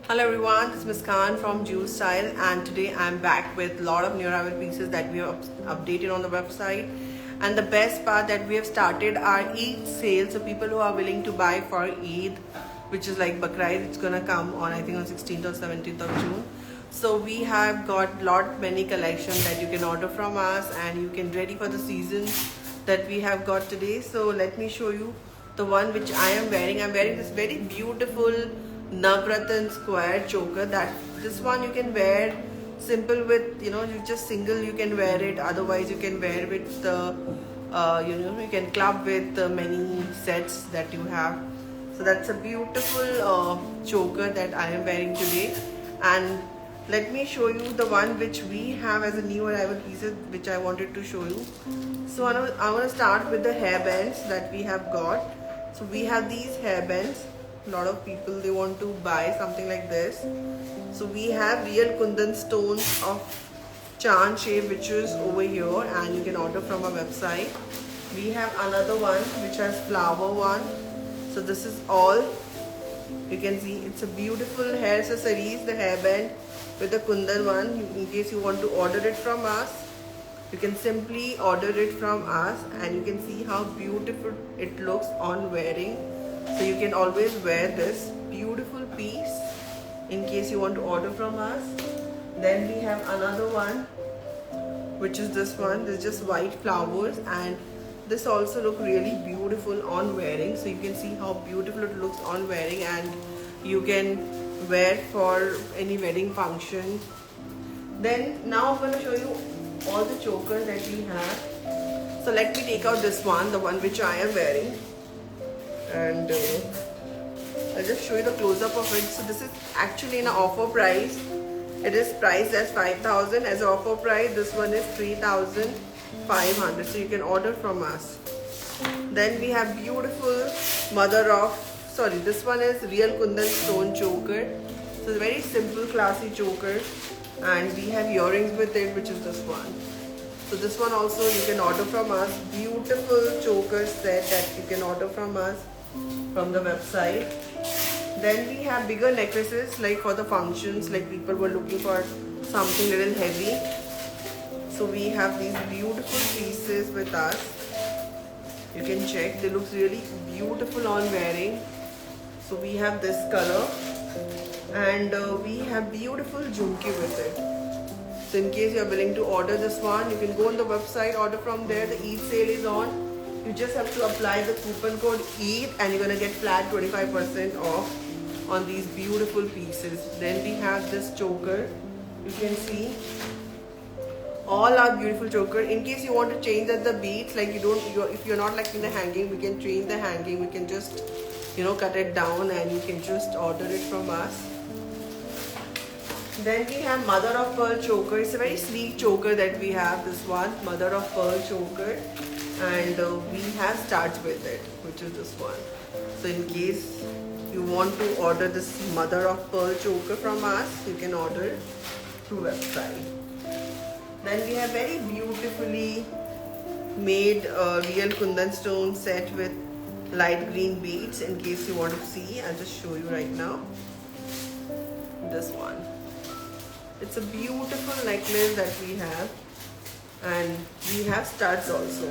Hello everyone, this is Miss Khan from Jewel Style, and today I'm back with a lot of new arrival pieces that we have updated on the website. And the best part that we have started our Eid sale, so people who are willing to buy for Eid, which is like Bakra, it's gonna come on I think on 16th or 17th of June. So we have got many collections that you can order from us, and you can ready for the season that we have got today. So let me show you the one which I am wearing. I'm wearing this very beautiful Navratan square choker. That this one you can wear simple with, you just single you can wear it. Otherwise you can wear with the you can club with many sets that you have. So that's a beautiful choker that I am wearing today. And let me show you the one which we have as a new arrival pieces which I wanted to show you. So I want to start with the hairbands that we have got. So we have these hairbands. A lot of people, they want to buy something like this. So we have real Kundan stones of Chand shape which is over here, and you can order from our website. We have another one which has flower one. So this is all you can see. It's a beautiful hair accessories, the hairband with the Kundan one. In case you want to order it from us, you can simply order it from us, and you can see how beautiful it looks on wearing. So you can always wear this beautiful piece in case you want to order from us. Then we have another one which is this one. There's just white flowers, and this also look really beautiful on wearing. So you can see how beautiful it looks on wearing, and you can wear for any wedding function. Then now I'm going to show you all the chokers that we have. So let me take out this one, the one which I am wearing, and I'll just show you the close-up of it. So this is actually in an offer price. It is priced as 5,000 as an offer price. This one is 3,500. So you can order from us. Then we have beautiful this one is real Kundan stone choker. So it's a very simple, classy choker, and we have earrings with it, which is this one. So this one also you can order from us. Beautiful choker set that you can order from us from the website. Then we have bigger necklaces, like for the functions, like people were looking for something little heavy. So we have these beautiful pieces with us. You can check, they look really beautiful on wearing. So we have this color, and we have beautiful jhumki with it. So in case you are willing to order this one, you can go on the website, order from there. The Eid sale is on. You just have to apply the coupon code Eid, and you're gonna get flat 25% off on these beautiful pieces. Then we have this choker. You can see all our beautiful choker. In case you want to change the beads, like if you're not liking the hanging, we can change the hanging. We can just cut it down, and you can just order it from us. Then we have mother of pearl choker. It's a very sleek choker that we have, this one, mother of pearl choker, and we have studs with it, which is this one. So in case you want to order this mother of pearl choker from us, you can order through website. Then we have very beautifully made real Kundan stone set with light green beads. In case you want to see, I'll just show you right now. This one. It's a beautiful necklace that we have, and we have studs also.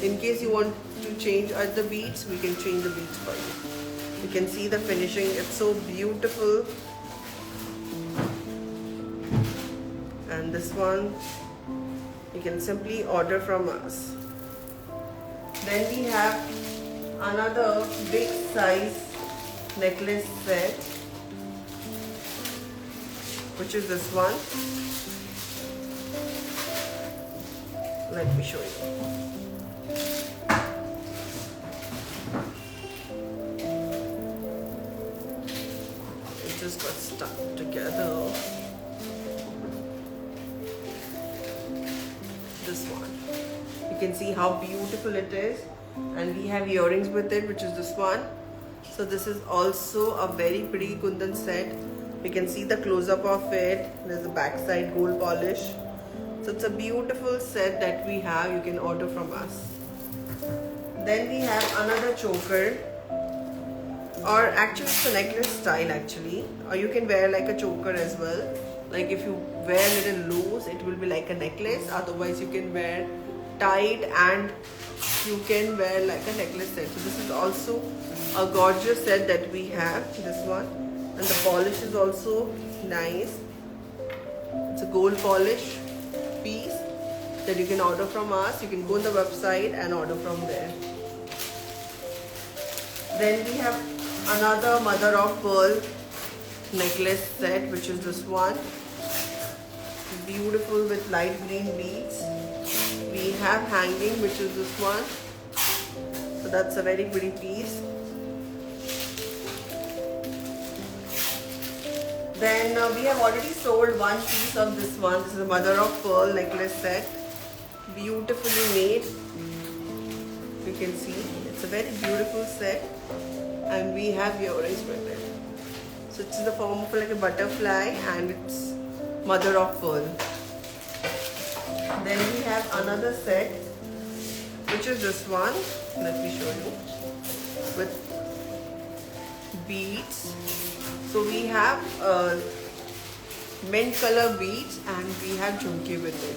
In case you want to change the beads, we can change the beads for you. You can see the finishing, it's so beautiful. And this one you can simply order from us. Then we have another big size necklace set, which is this one. Let me show you. It just got stuck together. This one. You can see how beautiful it is, and we have earrings with it, which is this one. So this is also a very pretty Kundan set. You can see the close-up of it. There's the backside gold polish. So it's a beautiful set that we have. You can order from us. Then we have another choker or actually it's a necklace style actually, or you can wear like a choker as well. Like if you wear a little loose, it will be like a necklace. Otherwise you can wear tight and you can wear like a necklace set. So this is also a gorgeous set that we have, this one, and the polish is also nice. It's a gold polish piece that you can order from us. You can go on the website and order from there. Then we have another mother of pearl necklace set, which is this one, beautiful with light green beads. We have hanging, which is this one, so that's a very pretty piece. Then we have already sold one piece of this one. This is a mother of pearl necklace set, beautifully made. You can see it's a very beautiful set, and we have earrings with it. So it's in the form of like a butterfly, and it's mother of pearl. Then we have another set, which is this one. Let me show you, with beads. So we have mint color beads, and we have jhumke with it,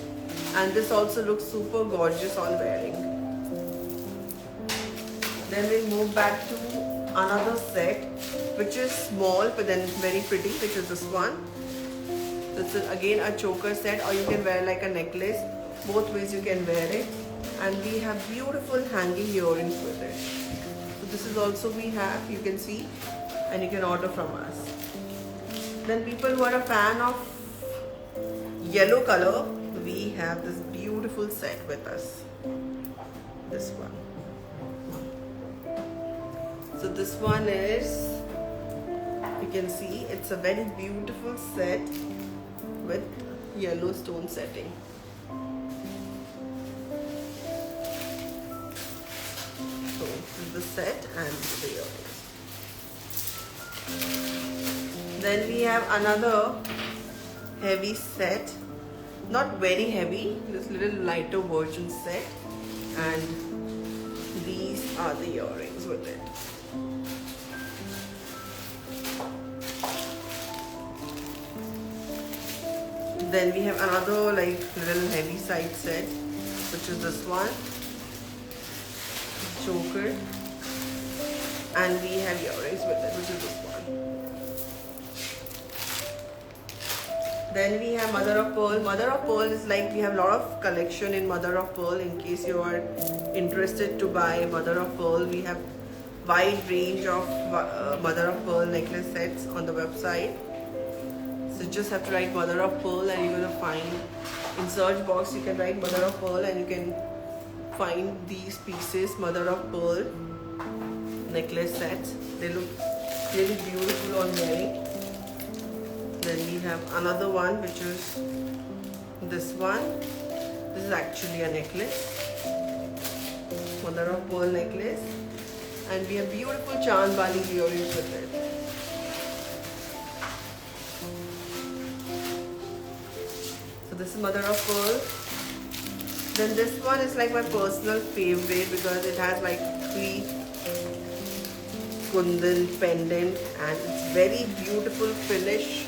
and this also looks super gorgeous on wearing. Then we'll move back to another set, which is small but then very pretty, which is this one. This is again a choker set, or you can wear like a necklace. Both ways you can wear it, and we have beautiful hanging earrings with it. So this is also we have, you can see, and you can order from us. Then people who are a fan of yellow color, we have this beautiful set with us, this one. So this one is, you can see, it's a very beautiful set with yellow stone setting. So this is the set and the earrings. Then we have another heavy set, not very heavy, this little lighter version set, and these are the earrings with it. Then we have another like little heavy side set, which is this one, choker, and we have earrings with it, which is this one. Then we have mother of pearl. Mother of pearl is like, we have a lot of collection in mother of pearl. In case you are interested to buy mother of pearl, we have wide range of mother of pearl necklace sets on the website. So you just have to write mother of pearl, and you're gonna find, in search box you can write mother of pearl, and you can find these pieces, mother of pearl necklace sets. They look really beautiful on wearing. Then we have another one, which is this one. This is actually a necklace, mother of pearl necklace, and we have beautiful Chand Bali earrings with it. So this is mother of pearl. Then this one is like my personal favorite because it has like 3 kundan pendant, and it's very beautiful finish,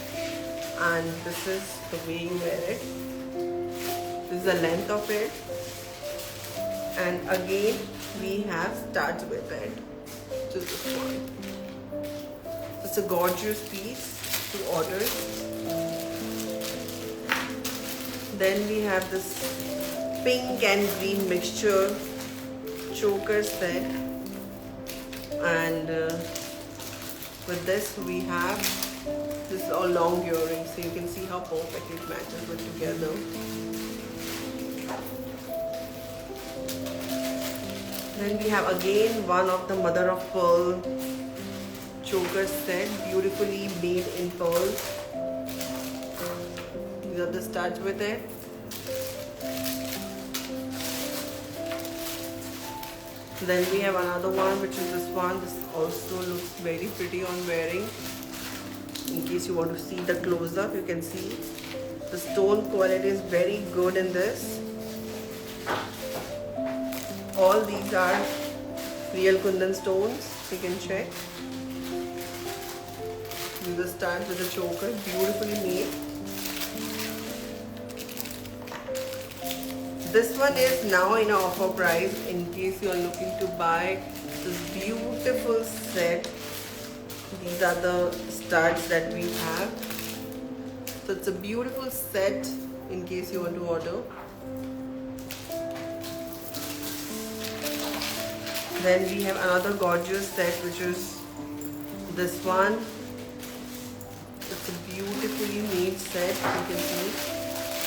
and this is the way you wear it. This is the length of it, and again we have studs with it, just this one. It's a gorgeous piece to order. Then we have this pink and green mixture choker set, and with this we have this is all long earrings, so you can see how perfectly it matches with together. Then we have again one of the mother of pearl choker set, beautifully made in pearls. These are the studs with it. Then we have another one, which is this one. This also looks very pretty on wearing. In case you want to see the close-up, you can see the stone quality is very good in this. All these are real Kundan stones, you can check. These are studs with a choker, beautifully made. This one is now in offer price in case you are looking to buy this beautiful set. These are the studs that we have. So it's a beautiful set in case you want to order. Then we have another gorgeous set, which is this one. It's a beautifully made set, you can see.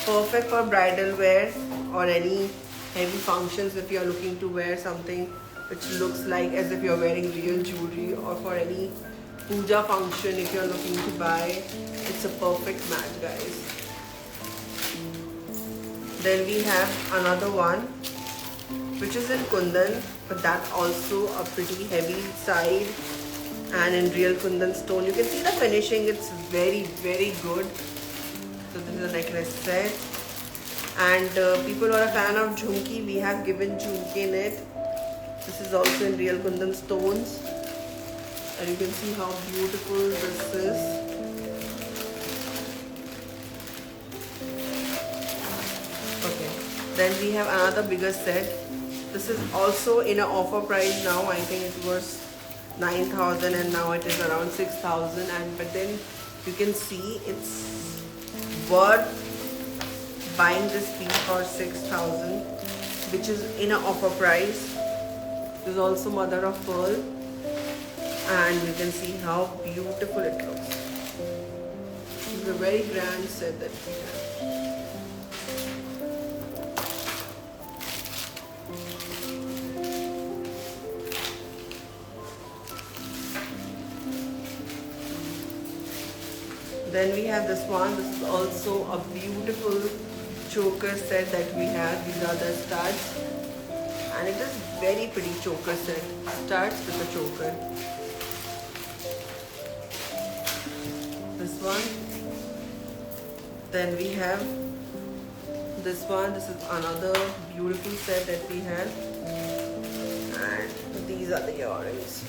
Perfect for bridal wear or any heavy functions if you are looking to wear something which looks like as if you are wearing real jewelry, or for any puja function if you are looking to buy. It's a perfect match, guys. Then we have another one which is in kundan, but that also a pretty heavy side and in real kundan stone. You can see the finishing, it's very good. So this is a necklace set. And people who are a fan of jhumki, we have given jhumki in it. This is also in real kundan stones, and you can see how beautiful this is. Okay, then we have another bigger set. This is also in an offer price now. I think it was 9,000 and now it is around 6,000. And but then you can see it's worth buying this piece for 6,000, which is in an offer price. This is also mother of pearl, and you can see how beautiful it looks. It's a very grand set that we have. Then we have this one. This is also a beautiful choker set that we have. These are the studs, and it is very pretty choker set. Studs with a choker. This one. Then we have this one. This is another beautiful set that we have, and these are the earrings.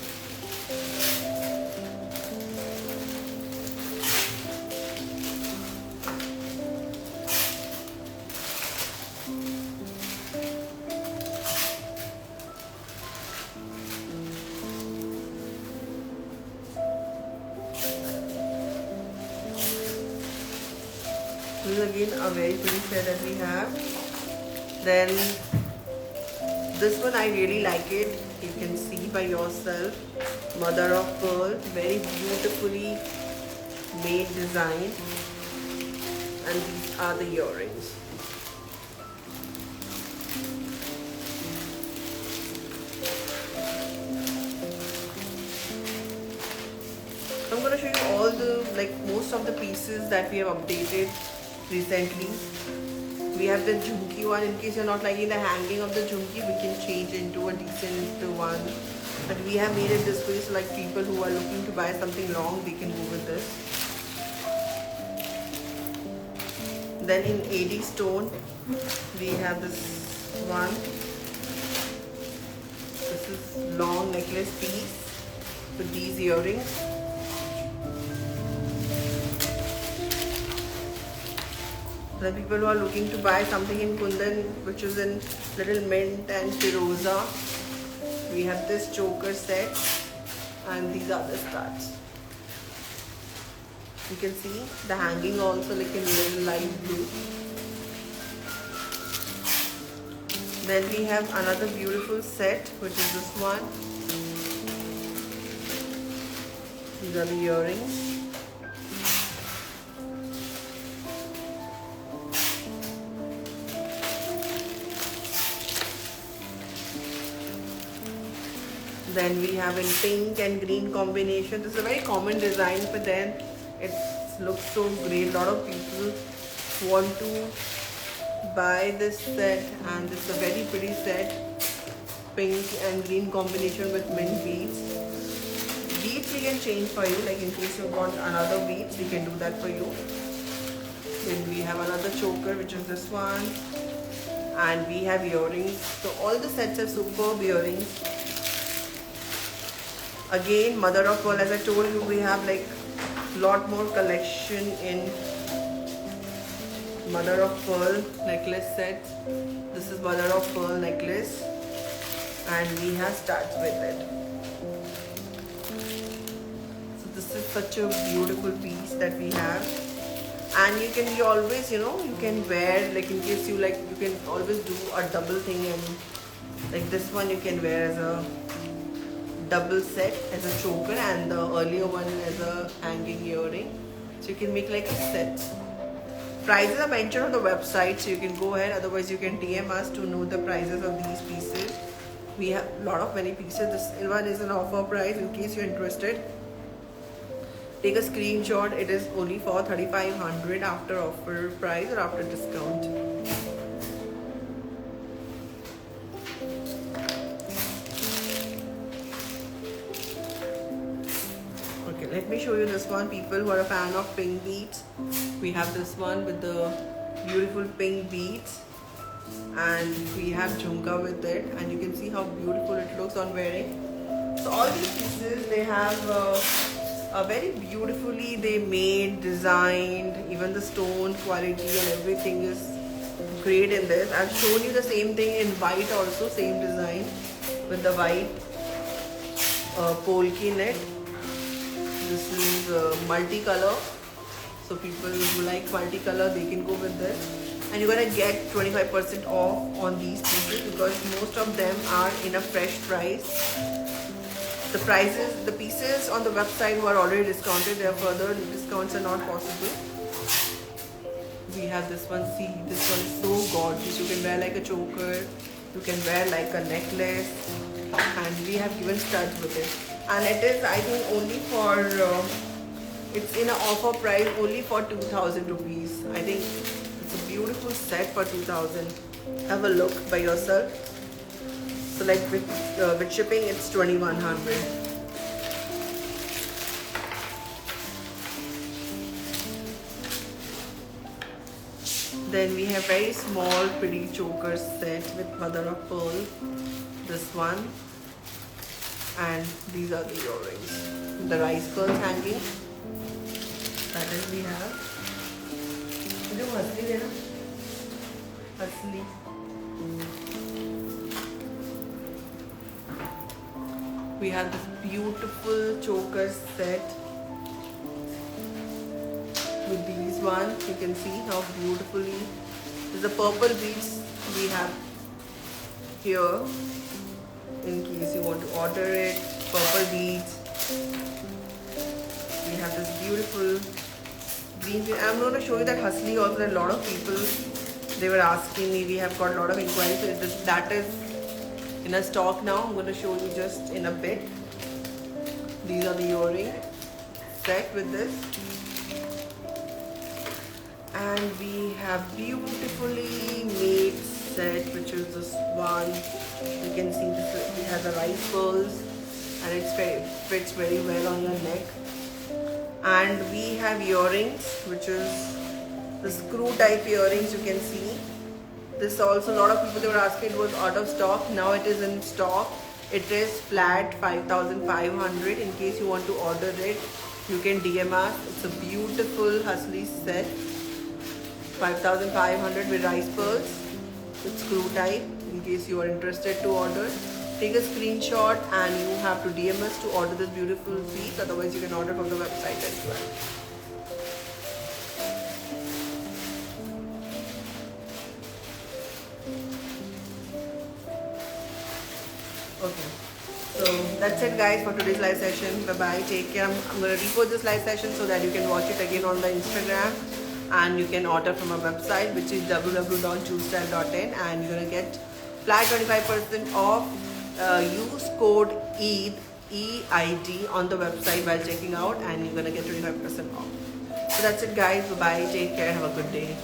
This is again a very pretty set that we have. Then this one I really like it. You can see by yourself. Mother of pearl, very beautifully made design, and these are the earrings. I'm going to show you all the most of the pieces that we have updated recently. We have the jhumki one. In case you're not liking the hanging of the jhumki, we can change into a decent one. But we have made it this way, so like people who are looking to buy something long, they can go with this. Then in AD stone, we have this one. This is long necklace piece with these earrings. The people who are looking to buy something in kundan, which is in little mint and firoza, we have this choker set, and these are the studs. You can see the hanging also like in little light blue. Then we have another beautiful set, which is this one. These are the earrings. Then we have in pink and green combination. This is a very common design, but then it looks so great. A lot of people want to buy this set, and this is a very pretty set. Pink and green combination with mint beads. Beads we can change for you, like in case you want another beads, we can do that for you. Then we have another choker, which is this one, and we have earrings. So all the sets are superb earrings. Again, mother of pearl, as I told you, we have like Lot more collection in mother of pearl necklace sets. This is mother of pearl necklace, and we have studs with it. So this is such a beautiful piece that we have, and you always, you can wear, like in case you like, you can always do a double thing, and like this one you can wear as a double set as a choker, and the earlier one as a hanging earring. So you can make like a set. Prices are mentioned on the website, so you can go ahead. Otherwise, you can DM us to know the prices of these pieces. We have a lot of many pieces. This one is an offer price. In case you're interested, take a screenshot. It is only for 3,500 after offer price or after discount. Okay, let me show you this one. People who are a fan of pink beads, we have this one with the beautiful pink beads, and we have jhumka with it, and you can see how beautiful it looks on wearing. So all these pieces, they have a very beautifully they made, designed. Even the stone quality and everything is great in this. I've shown you the same thing in white also, same design with the white polki net. This is multicolor, so people who like multicolor, they can go with this, and you're gonna get 25% off on these pieces because most of them are in a fresh price. The pieces on the website who are already discounted, their further discounts are not possible. We have this one. See, this one is so gorgeous. You can wear like a choker, you can wear like a necklace, and we have given studs with it. And it is, I think, only for it's in an offer price only for 2,000 rupees. I think it's a beautiful set for 2,000. Have a look by yourself. So like with shipping, it's 2,100. Then we have very small pretty choker set with mother of pearl. This one. And these are the earrings. The rice pearls hanging. That is we have. Hasli. We have this beautiful choker set with these ones. You can see how beautifully. There's the purple beads we have here. In case you want to order it, purple beads. We have this beautiful green. I'm going to show you that Hasli also. A lot of people, they were asking me. We have got a lot of inquiries. So that is in a stock now. I'm going to show you just in a bit. These are the earring set with this, and we have beautifully made set, which is this one. You can see this. It has the rice pearls, and it fits very well on your neck. And we have earrings, which is the screw type earrings. You can see this also. A lot of people, they were asking, it was out of stock. Now it is in stock. It is flat 5,500. In case you want to order it, you can DM us. It's a beautiful Hasli set, 5,500 with rice pearls. It's screw type. In case you are interested to order, take a screenshot and you have to DM us to order this beautiful piece. Otherwise, you can order from the website as well. Okay, so that's it guys for today's live session. Bye bye, take care. I'm going to repost this live session so that you can watch it again on the Instagram, and you can order from our website, which is www.jewelstyle.in, and you're going to get flat 25% off. Use code EID on the website while checking out, and you're going to get 25% off. So that's it guys. Bye bye, take care, have a good day.